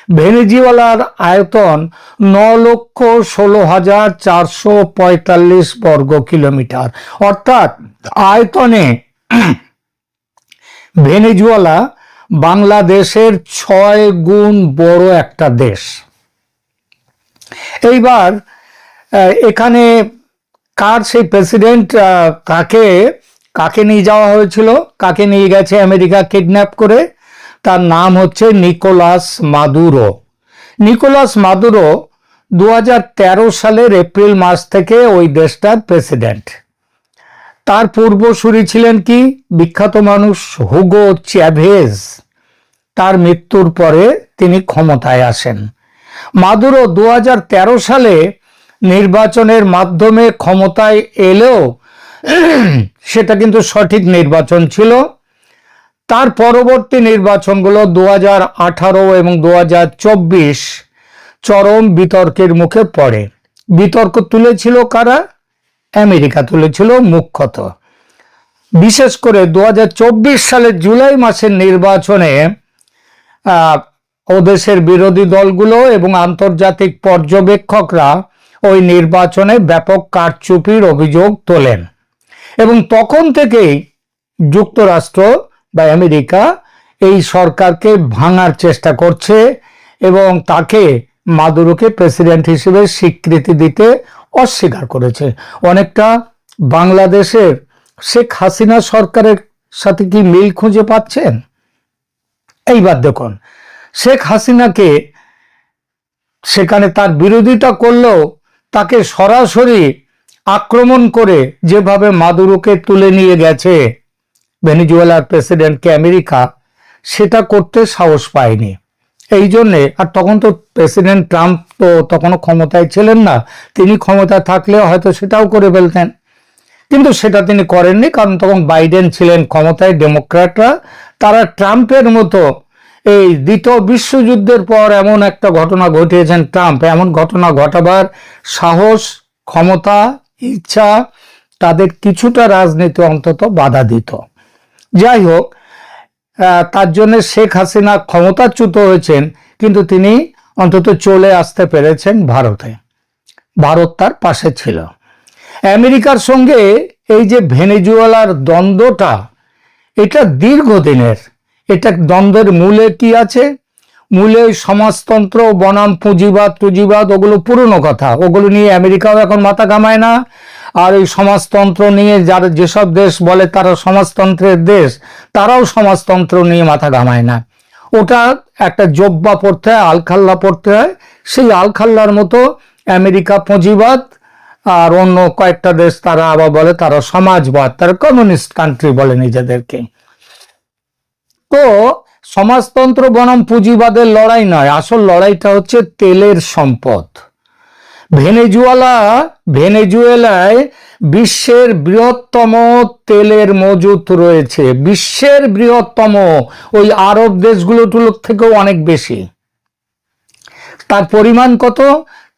ভেনেজুয়েলার আয়তন 9,16,445 বর্গ কিলোমিটার, অর্থাৎ আয়তনে ভেনেজুয়েলা বাংলাদেশের 6 গুণ বড় একটা দেশ। এইবার এখানে কার সেই প্রেসিডেন্ট, কাকে নিয়ে যাওয়া হয়েছিল, কাকে নিয়ে গেছে আমেরিকা কিডন্যাপ করে? তার নাম হচ্ছে নিকোলাস মাদুরো। নিকোলাস মাদুরো 2013 সালের এপ্রিল মাস থেকে ওই দেশটার প্রেসিডেন্ট। তার পূর্বসূরি ছিলেন কি বিখ্যাত মানুষ হুগো চ্যাভেজ। তার মৃত্যুর পরে তিনি ক্ষমতায় আসেন। মাদুরো 2013 সালে নির্বাচনের মাধ্যমে ক্ষমতায় এলেও সেটা কিন্তু সঠিক নির্বাচন ছিল। তার পরবর্তী নির্বাচনগুলো 2018 এবং 2024 চরম বিতর্কের মুখে পড়ে। বিতর্ক তুলেছিল কারা? আমেরিকা তুলেছিল মুখ্যত। বিশেষ করে 2024 সালের জুলাই মাসের নির্বাচনে ও দেশের বিরোধী দলগুলো এবং আন্তর্জাতিক পর্যবেক্ষকরা ওই নির্বাচনে ব্যাপক কারচুপির অভিযোগ তোলেন এবং তখন থেকেই যুক্তরাষ্ট্র বা আমেরিকা এই সরকারকে ভাঙার চেষ্টা করছে এবং তাকে মাদুরোকে প্রেসিডেন্ট হিসেবে স্বীকৃতি দিতে অস্বীকার করেছে। অনেকটা বাংলাদেশের শেখ হাসিনা সরকারের সাথে কি মিল খুঁজে পাচ্ছেন? এইবার দেখুন, শেখ হাসিনাকে সেখানে তার বিরোধিতা করলেও তাকে সরাসরি আক্রমণ করে যেভাবে মাদুরোকে তুলে নিয়ে গেছে ভেনেজুয়েলার প্রেসিডেন্টকে আমেরিকা, সেটা করতে সাহস পায়নি। এই জন্যে, আর তখন তো প্রেসিডেন্ট ট্রাম্প তো তখনও ক্ষমতায় ছিলেন না, তিনি ক্ষমতা থাকলেও হয়তো সেটাও করে ফেলতেন, কিন্তু সেটা তিনি করেননি, কারণ তখন বাইডেন ছিলেন ক্ষমতায়। ডেমোক্র্যাটরা তারা ট্রাম্পের মতো এই দ্বিতীয় বিশ্বযুদ্ধের পর এমন একটা ঘটনা ঘটিয়েছেন, ট্রাম্প এমন ঘটনা ঘটাবার সাহস, ক্ষমতা, ইচ্ছা তাদের কিছুটা রাজনীতি অন্তত বাধা দিত। যাই হোক, তার জন্য শেখ হাসিনা ক্ষমতাচ্যুত হয়েছেন, কিন্তু তিনি অন্তত চলে আসতে পেরেছেন ভারতে। ভারত তার পাশে ছিল। আমেরিকার সঙ্গে এই যে ভেনেজুয়েলার দ্বন্দ্বটা, এটা দীর্ঘদিনের। এটা দ্বন্দ্বের মূলে কি আছে? মূলে সমাজতন্ত্র বনাম পুঁজিবাদ, ওগুলো পুরনো কথা, ওগুলো নিয়ে আমেরিকাও এখন মাথা ঘামায় না। আর এই সমাজতন্ত্র নিয়ে যারা যেসব দেশ বলে তারা সমাজতন্ত্রের দেশ, তারাও সমাজতন্ত্র নিয়ে মাথা ঘামায় না। ওটা একটা জব্বা পড়তে হয়, আলখাল্লা পড়তে হয়। সেই আলখাল্লার মতো আমেরিকা পুঁজিবাদ, আর অন্য কয়েকটা দেশ তারা আবার বলে তারা সমাজবাদ, তারা কমিউনিস্ট কান্ট্রি বলে নিজেদেরকে। তো সমাজতন্ত্র বনাম পুঁজিবাদের লড়াই নয়, আসল লড়াইটা হচ্ছে তেলের সম্পদ। ভেনেজুয়েলায় বিশ্বের বৃহত্তম তেলের মজুত রয়েছে, বিশ্বের বৃহত্তম, ওই আরব দেশগুলোর থেকেও অনেক বেশি। তার পরিমাণ কত?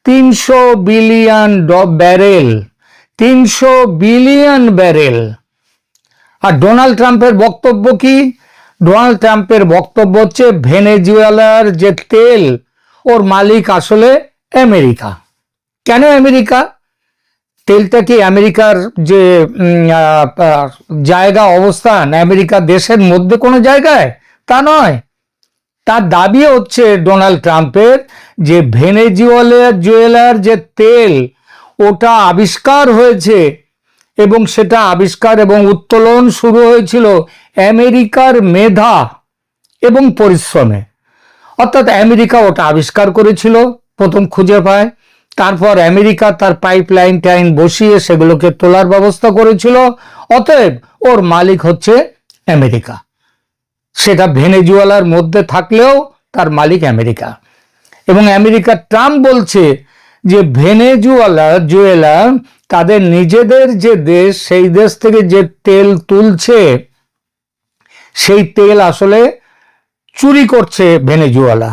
300 বিলিয়ন ব্যারেল, 300 বিলিয়ন ব্যারেল। আর ডোনাল্ড ট্রাম্পের বক্তব্য কি? ডোনাল্ড ট্রাম্পের বক্তব্য হচ্ছে ভেনেজুয়েলার যে তেল, ওর মালিক আসলে আমেরিকা। কেন আমেরিকা? তেলটা কি আমেরিকার যে জায়গা, অবস্থান, আমেরিকা দেশের মধ্যে কোনো জায়গায়? তা নয়। তার দাবি হচ্ছে ডোনাল্ড ট্রাম্পের যে ভেনেজুয়েলার যে তেল, ওটা আবিষ্কার হয়েছে এবং সেটা আবিষ্কার এবং উত্তোলন শুরু হয়েছিল আমেরিকার মেধা এবং পরিশ্রমে। অর্থাৎ আমেরিকা ওটা আবিষ্কার করেছিল, প্রথম খুঁজে পায়, তারপর আমেরিকা তার পাইপলাইন বসিয়ে সেগুলোকে তোলার ব্যবস্থা করেছিল। অতএব ওর মালিক হচ্ছে আমেরিকা। সেটা ভেনেজুয়েলার মধ্যে থাকলেও তার মালিক আমেরিকা। এবং আমেরিকা ট্রাম্প বলছে যে ভেনেজুয়েলা তাদের নিজেদের যে দেশ, সেই দেশ থেকে যে তেল তুলছে, সেই তেল আসলে চুরি করছে ভেনেজুয়েলা।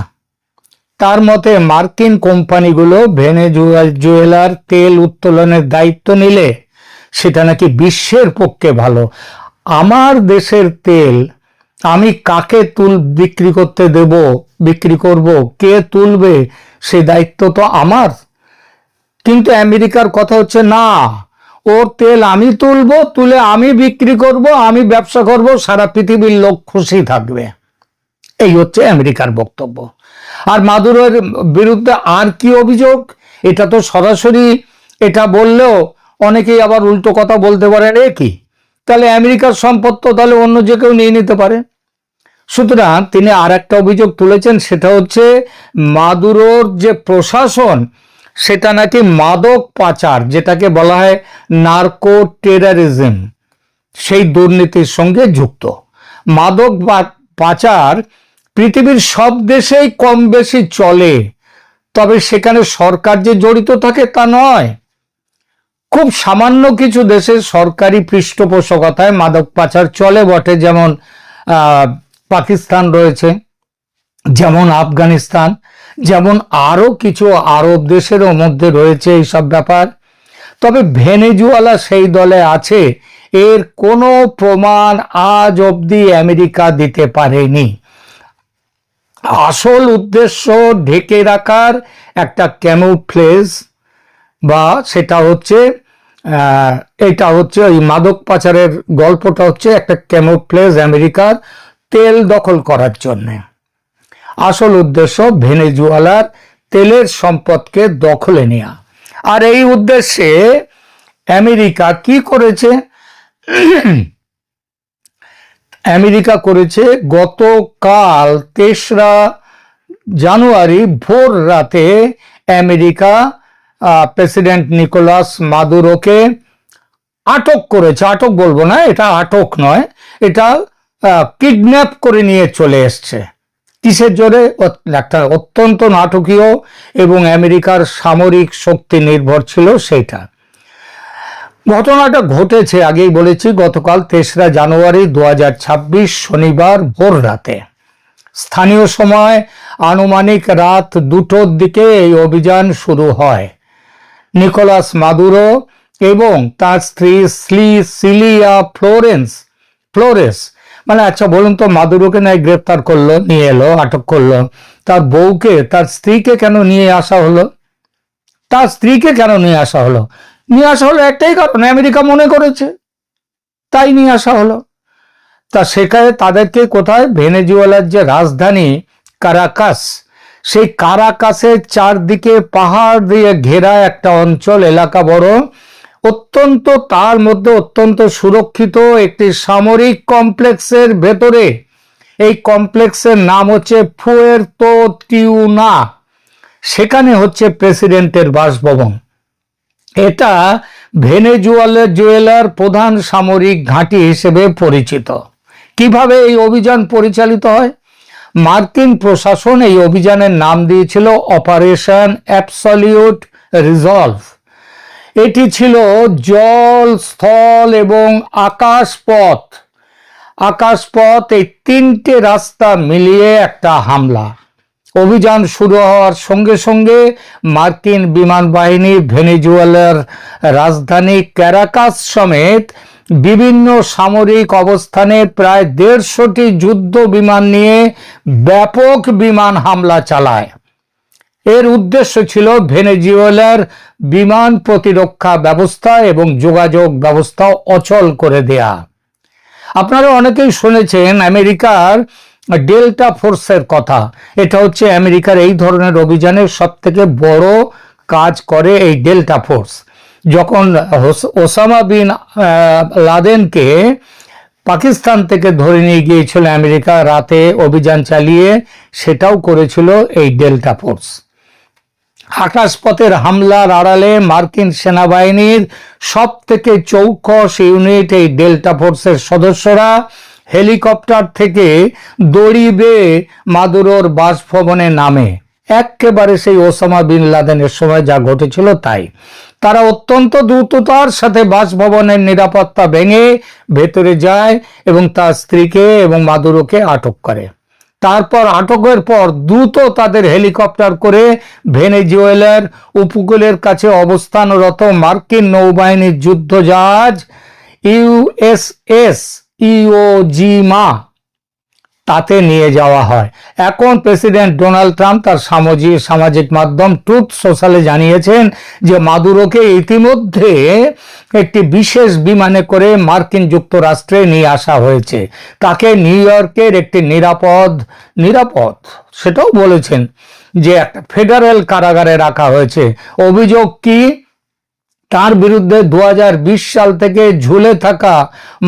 তার মতে মার্কিন কোম্পানিগুলো ভেনেজুয়েলার তেল উত্তোলনের দায়িত্ব নিলে সেটা নাকি বিশ্বের পক্ষে ভালো। আমার দেশের তেল আমি কাকে বিক্রি করতে দেব, বিক্রি করব, কে তুলবে, সে দায়িত্ব তো আমার। কিন্তু আমেরিকার কথা হচ্ছে না, ওর তেল আমি তুলবো, তুলে আমি বিক্রি করব, আমি ব্যবসা করব, সারা পৃথিবীর লোক খুশি থাকবে। এই হচ্ছে আমেরিকার বক্তব্য। আর মাদুরোর বিরুদ্ধে আর কি অভিযোগ, এটা তো সরাসরি, এটা বললেও অনেকেই আবার উল্টো কথা বলতে পারে, রে কি তাহলে আমেরিকার সম্পদ তো তাহলে অন্য যে কেউ নিয়ে নিতে পারে। সুতরাং তিনি আর একটা অভিযোগ তুলেছেন, সেটা হচ্ছে মাদুরোর যে প্রশাসন, সেটা নাকি মাদক পাচার, যেটাকে বলা হয় নার্কো টেরারিজম, সেই দুর্নীতির সঙ্গে যুক্ত। মাদক পাচার পৃথিবীর সব দেশেই কম বেশি চলে, তবে সেখানে সরকার যে জড়িত থাকে তা নয়। খুব সামান্য কিছু দেশের সরকারি পৃষ্ঠপোষকতায় মাদক পাচার চলে বটে, যেমন পাকিস্তান রয়েছে, যেমন আফগানিস্তান, যেমন আরো কিছু আরব দেশেরও মধ্যে রয়েছে এইসব ব্যাপার। তবে ভেনেজুয়েলা সেই দলে আছে, এর কোনো প্রমাণ আজ অবধি আমেরিকা দিতে পারেনি। আসল উদ্দেশ্য ঢেকে রাখার একটা ক্যামুফ্লেজ, বা সেটা হচ্ছে এটা হচ্ছে ওই মাদক পাচারের গল্পটা হচ্ছে একটা ক্যামুফ্লেজ আমেরিকার তেল দখল করার জন্য। আসল উদ্দেশ্য ভেনেজুয়েলার তেলের সম্পদকে দখলে নেওয়া। আর এই উদ্দেশ্যে আমেরিকা কি করেছে, আমেরিকা করেছে গতকাল ৩রা জানুয়ারি ভোর রাতে আমেরিকা প্রেসিডেন্ট নিকোলাস মাদুরোকে আটক করেছে। আটক বলবো না, এটা আটক নয়, এটা কিডন্যাপ করে নিয়ে চলে এসছে। কিসের জোরে? একটা অত্যন্ত নাটকীয় এবং আমেরিকার সামরিক শক্তি নির্ভর ছিল সেইটা। ঘটনাটা ঘটেছে, আগেই বলেছি, গতকাল ৩রা জানুয়ারি ২০২৬ শনিবার ভোর রাতে। স্থানীয় সময় আনুমানিক রাত ২টোর দিকে এই অভিযান শুরু হয়। নিকোলাস মাদুরো এবং তার স্ত্রী সিলিয়া ফ্লোরেস, মানে আচ্ছা বলুন তো, মাদুরোকে নয় গ্রেপ্তার করলো, নিয়ে এলো, আটক করলো, তার বউকে, তার স্ত্রীকে কেন নিয়ে আসা হলো? তার স্ত্রীকে কেন নিয়ে আসা হলো? নিয়ে আসা হলো একটাই কারণ, আমেরিকা মনে করেছে, তাই নিয়ে আসা হলো। তা সেখানে তাদেরকে কোথায়? ভেনেজুয়েলার যে রাজধানী কারাকাস, সেই কারাকাসের চারদিকে পাহাড় দিয়ে ঘেরা একটা অঞ্চল, এলাকা বড়, অত্যন্ত, তার মধ্যে অত্যন্ত সুরক্ষিত একটি সামরিক কমপ্লেক্সের ভেতরে। এই কমপ্লেক্সের নাম হচ্ছে ফুয়ের্তো টিউনা। সেখানে হচ্ছে প্রেসিডেন্টের বাসভবন। এটা ভেনেজুয়েলার প্রধান সামরিক ঘাঁটি হিসেবে পরিচিত। কিভাবে এই অভিযান পরিচালিত হয়? মার্কিন প্রশাসন এই অভিযানের নাম দিয়েছিল অপারেশন অ্যাবসলিউট রিজলভ। এটি ছিল জল, স্থল এবং আকাশপথ এই তিনটে রাস্তা মিলিয়ে একটা হামলা। অভিযান শুরু হওয়ার সঙ্গে সঙ্গে মার্কিন বিমান বাহিনী ভেনেজুয়েলার রাজধানী ক্যারাকাস সমেত বিভিন্ন সামরিক অবস্থানে প্রায় ১৫০টি যুদ্ধ বিমান নিয়ে ব্যাপক বিমান হামলা চালায়। এর উদ্দেশ্য ছিল ভেনেজুয়েলার বিমান প্রতিরক্ষা ব্যবস্থা এবং যোগাযোগ ব্যবস্থা অচল করে দেয়া। আপনারা অনেকেই শুনেছেন আমেরিকার ডেল্টা ফোর্সের কথা। এটা হচ্ছে আমেরিকার এই ধরনের অভিযানের সব থেকে বড় কাজ করে এই ডেল্টা ফোর্স। যখন ওসামা বিন লাদেনকে পাকিস্তান থেকে ধরে নিয়ে গিয়েছিল আমেরিকা রাতে অভিযান চালিয়ে, সেটাও করেছিল এই ডেল্টা ফোর্স। আকাশপথের হামলার আড়ালে মার্কিন সেনাবাহিনীর সব থেকে চৌকস ইউনিট এই ডেল্টা ফোর্সের সদস্যরা হেলিকপ্টার থেকে দড়ি বেয়ে মাদুরোর বাসভবনে নামে। একেবারে সেই ওসামা বিন লাদেনের সময় যা ঘটেছিল তাই। তারা অত্যন্ত দ্রুততার সাথে বাসভবনের নিরাপত্তা ভেঙে ভেতরে যায় এবং তার স্ত্রীকে এবং মাদুরোকে আটক করে। তারপর আটকের পর দ্রুত তাদের হেলিকপ্টার করে ভেনেজুয়েলার উপকূলের কাছে অবস্থানরত মার্কিন নৌবাহিনীর যুদ্ধজাহাজ ইউএসএস ইও জিমা তাতে নিয়ে যাওয়া হয়। এখন প্রেসিডেন্ট ডোনাল্ড ট্রাম্প তার সামাজিক মাধ্যম ট্রুথ সোশ্যালে জানিয়েছেন যে মাদুরোকে ইতিমধ্যে একটি বিশেষ বিমানে করে মার্কিন যুক্তরাষ্ট্রে নিয়ে আসা হয়েছে। তাকে নিউ ইয়র্কের একটি নিরাপদ সেটাও বলেছেন যে একটা ফেডারেল কারাগারে রাখা হয়েছে। অভিযোগ কি? তার বিরুদ্ধে 2020 সাল থেকে ঝুলে থাকা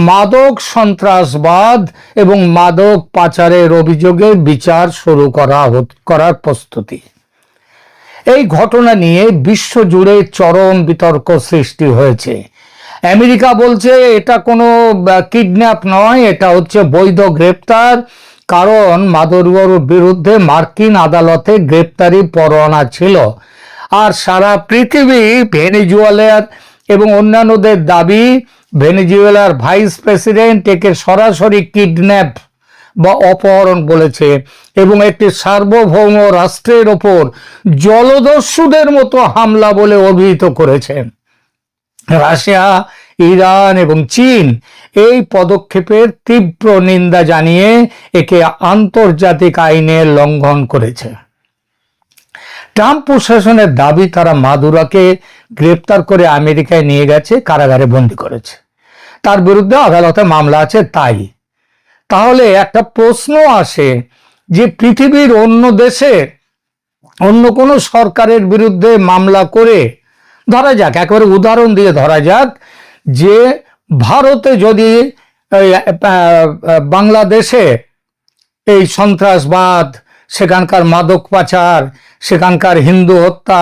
মাদক সন্ত্রাসবাদ এবং মাদক পাচারের অভিযোগে বিচার শুরু করার প্রস্তুতি। এই ঘটনা নিয়ে বিশ্বজুড়ে চরম বিতর্ক সৃষ্টি হয়েছে। আমেরিকা বলছে এটা কোনো কিডন্যাপ নয়, এটা হচ্ছে বৈধ গ্রেপ্তার, কারণ মাদুরোর বিরুদ্ধে মার্কিন আদালতে গ্রেপ্তারি পরোয়ানা ছিল। আর সারা পৃথিবী ভেনেজুয়েলার এবং অন্যান্যদের দাবি ভেনেজুয়েলার ভাইস প্রেসিডেন্ট একে সরাসরি কিডন্যাপ বা অপহরণ বলেছে এবং একটি সার্বভৌম রাষ্ট্রের ওপর জলদস্যুদের মতো হামলা বলে অভিহিত করেছেন। রাশিয়া, ইরান এবং চীন এই পদক্ষেপের তীব্র নিন্দা জানিয়ে একে আন্তর্জাতিক আইনের লঙ্ঘন করেছে। ট্রাম্প প্রশাসনের দাবি তারা মাদুরোকে গ্রেপ্তার করে আমেরিকায় নিয়ে গেছে, কারাগারে বন্দী করেছে, তার বিরুদ্ধে আদালতে মামলা আছে। তাহলে একটা প্রশ্ন আসে যে পৃথিবীর অন্য দেশে অন্য কোনো সরকারের বিরুদ্ধে মামলা করে, ধরা যাক একেবারে উদাহরণ দিয়ে ধরা যাক যে ভারতে যদি বাংলাদেশে এই সন্ত্রাসবাদ, সেখানকার মাদক পাচার, সেখানকার হিন্দু হত্যা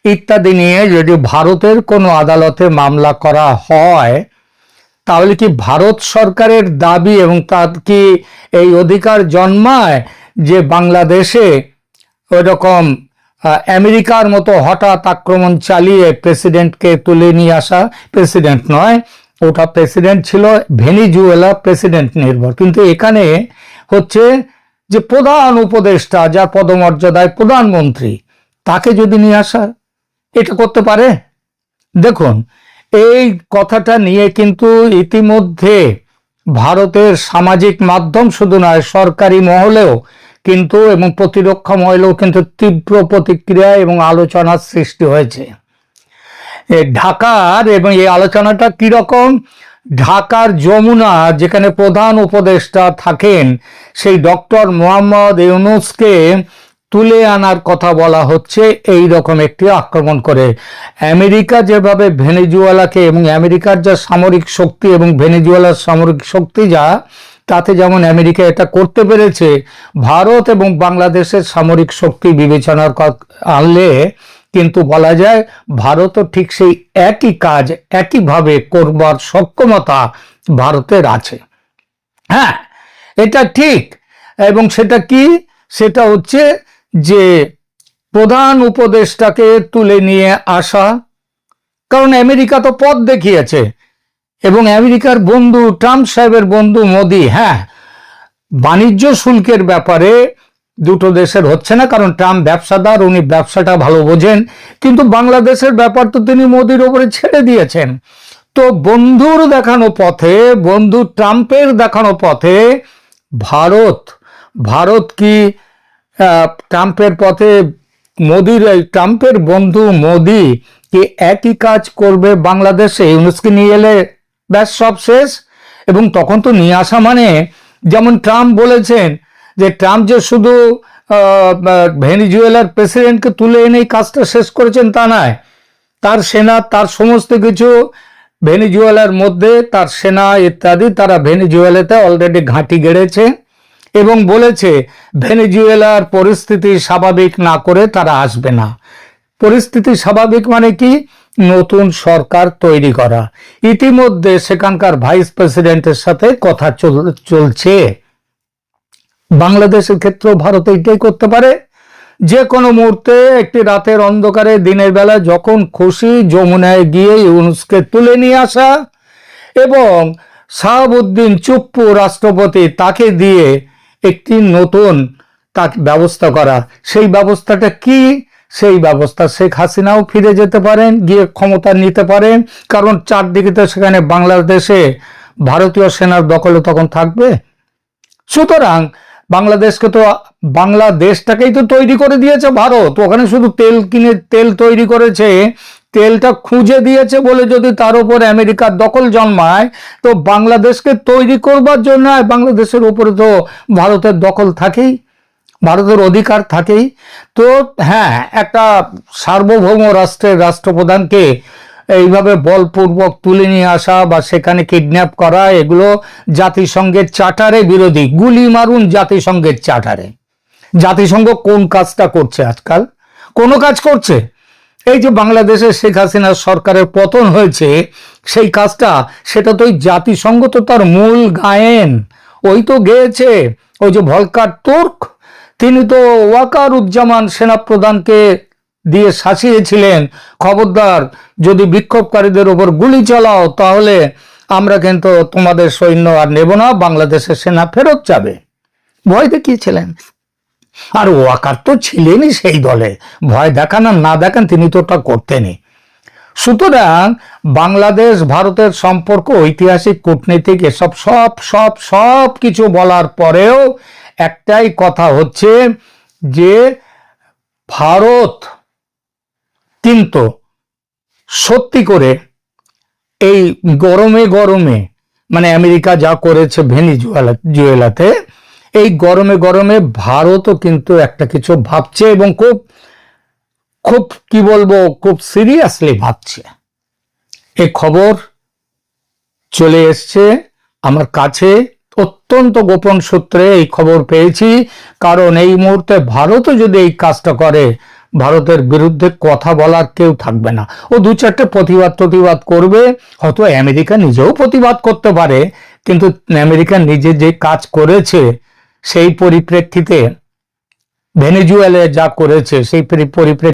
ইত্যাদি নিয়ে যদি ভারতের কোনো আদালতে মামলা করা হয়, তাহলে কি ভারত সরকারের দাবি এবং তার কি এই অধিকার জন্মায় যে বাংলাদেশে ওই রকম আমেরিকার মতো হঠাৎ আক্রমণ চালিয়ে প্রেসিডেন্টকে তুলে নিয়ে আসা? প্রেসিডেন্ট নয়, ওটা প্রেসিডেন্ট ছিল ভেনেজুয়েলা প্রেসিডেন্ট নির্ভর, কিন্তু এখানে হচ্ছে যে প্রধান উপদেষ্টা, যার পদমর্যাদায় প্রধানমন্ত্রী, তাকে যদি নিয়ে আসা, এটা করতে পারে? দেখুন, এই কথাটা নিয়ে কিন্তু ইতিমধ্যে ভারতের সামাজিক মাধ্যম শুধু নয়, সরকারি মহলেও কিন্তু এবং প্রতিরক্ষা মহলেও কিন্তু তীব্র প্রতিক্রিয়া এবং আলোচনার সৃষ্টি হয়েছে। ঢাকার এবং এই আলোচনাটা কিরকম? ঢাকার যমুনা, যেখানে প্রধান উপদেষ্টা থাকেন, সেই ডক্টর মোহাম্মদ ইউনূসকে তুলে আনার কথা বলা হচ্ছে এই রকম একটি আক্রমণ করে। আমেরিকা যেভাবে ভেনেজুয়েলাকে, এবং আমেরিকার যা সামরিক শক্তি এবং ভেনেজুয়েলার সামরিক শক্তি যা, তাতে যেমন আমেরিকা এটা করতে পেরেছে, ভারত এবং বাংলাদেশের সামরিক শক্তি বিবেচনার আনলে কিন্তু বলা যায় ভারতও ঠিক সেই একই কাজ একইভাবে করবার সক্ষমতা ভারতের আছে। হ্যাঁ, এটা ঠিক। এবং সেটা কি? সেটা হচ্ছে যে প্রধান উপদেষ্টাকে তুলে নিয়ে আসা, কারণ আমেরিকা তো পথ দেখিয়েছে এবং আমেরিকার বন্ধু ট্রাম্প সাহেবের বন্ধু মোদি, হ্যাঁ, বাণিজ্য শুল্কের ব্যাপারে দুটো দেশের হচ্ছে না, কারণ ট্রাম্প ব্যবসাদার, উনি ব্যবসাটা ভালো বোঝেন, কিন্তু বাংলাদেশের ব্যাপার তো তিনি মোদির ওপরে ছেড়ে দিয়েছেন। তো বন্ধুর দেখানো পথে, বন্ধু ট্রাম্পের দেখানো পথে ভারত কি ট্রাম্পের পথে ট্রাম্পের বন্ধু মোদি কি একই কাজ করবে বাংলাদেশে? ইউনূসকে নিয়ে এলে ব্যাস সব শেষ। এবং তখন তো নিয়ে আসা মানে, যেমন ট্রাম্প বলেছেন যে ট্রাম্প যে শুধু ভেনেজুয়েলার প্রেসিডেন্টকে তুলে এনেই কাজটা শেষ করেছেন তা নয়, তার সেনা, তার সমস্ত কিছু ভেনেজুয়েলার মধ্যে, তার সেনা ইত্যাদি, তারা ভেনেজুয়েলাতে অলরেডি ঘাঁটি গেড়েছে এবং বলেছে ভেনেজুয়েলার পরিস্থিতি স্বাভাবিক না করে তারা আসবে না। পরিস্থিতি স্বাভাবিক মানে কি? নতুন সরকার তৈরি করা। ইতিমধ্যে সেখানকার ভাইস প্রেসিডেন্টের সাথে কথা চলছে। বাংলাদেশের ক্ষেত্রেও ভারত এইটাই করতে পারে, যে কোনো মুহূর্তে একটি রাতের অন্ধকারে দিনের বেলা যখন খুশি যমুনায় গিয়ে ইউনূসকে তুলে নিয়ে আসা এবং শাহাবুদ্দিন চুপ্পু রাষ্ট্রপতি, তাকে দিয়ে একটি নতুন তাকে ব্যবস্থা করা। সেই ব্যবস্থাটা কি? সেই ব্যবস্থা শেখ হাসিনাও ফিরে যেতে পারেন, গিয়ে ক্ষমতা নিতে পারেন, কারণ চারদিকে তো সেখানে বাংলাদেশে ভারতীয় সেনার দখলে তখন থাকবে। সুতরাং বাংলাদেশকে তো, বাংলাদেশটাকেই তো তৈরি করে দিয়েছে ভারত। ওখানে শুধু তেল কিনে তেল তৈরি করেছে, তেলটা খুঁজে দিয়েছে বলে যদি তার উপর আমেরিকার দখল জন্মায়, তো বাংলাদেশকে তৈরি করবার জন্য বাংলাদেশের উপরে তো ভারতের দখল থাকেই, ভারতের অধিকার থাকেই। তো হ্যাঁ, একটা সার্বভৌম রাষ্ট্রের রাষ্ট্রপ্রধানকে এইভাবে বলপূর্বক তুলে নিয়ে আসা বা সেখানে কিডন্যাপ করা, এগুলো জাতিসংঘের চার্টারে বিরোধী। গুলি মারুন জাতিসংঘের চার্টারে। জাতিসংঘ কোন কাজটা করছে আজকাল? কোনো কাজ করছে? এই যে বাংলাদেশে শেখ হাসিনার সরকারের পতন হয়েছে, সেই কাজটা, সেটা তো ওই জাতিসংঘ তো তার মূল গায়েন, ওই তো গেয়েছে। ওই যে ভলকার তুর্ক, তিনি তো ওয়াকারুজ্জামান সেনাপ্রধানকে দিয়ে শাসিয়েছিলেন, খবরদার যদি বিক্ষোভকারীদের উপর গুলি চালাও তাহলে আমরা কিন্তু তোমাদের সৈন্য আর নেব না, বাংলাদেশের সেনা ফেরত যাবে, ভয় দেখিয়েছিলেন। আর ওয়াকার তো ছিলেনই সেই দলে, ভয় দেখান আর না দেখান তিনি তো ওটা করতেনই। সুতরাং বাংলাদেশ ভারতের সম্পর্ক, ঐতিহাসিক, কূটনীতিক, এসব সব সব সব কিছু বলার পরেও একটাই কথা হচ্ছে যে ভারত কিন্তু সত্যি করে এই গরমে গরমে, মানে আমেরিকা যা করেছে ভেনিজুয়েলাতে, এই গরমে গরমে ভারতও কিন্তু একটা কিছু ভাবছে, এবং খুব খুব কি বলবো, খুব সিরিয়াসলি ভাবছে। এই খবর চলে এসছে আমার কাছে, অত্যন্ত গোপন সূত্রে এই খবর পেয়েছি। কারণ এই মুহূর্তে ভারতও যদি এই কাজটা করে, ভারতের বিরুদ্ধে কথা বলার কেউ থাকবে না। ও দু চারটে প্রতিবাদ করবে, হয়তো আমেরিকা নিজেও প্রতিবাদ করতে পারে, কিন্তু আমেরিকা নিজে যে কাজ করেছে সেই পরিপ্রেক্ষিতে, ভেনেজুয়েলা যা করেছে সেই পরিপ্রেক্ষিতে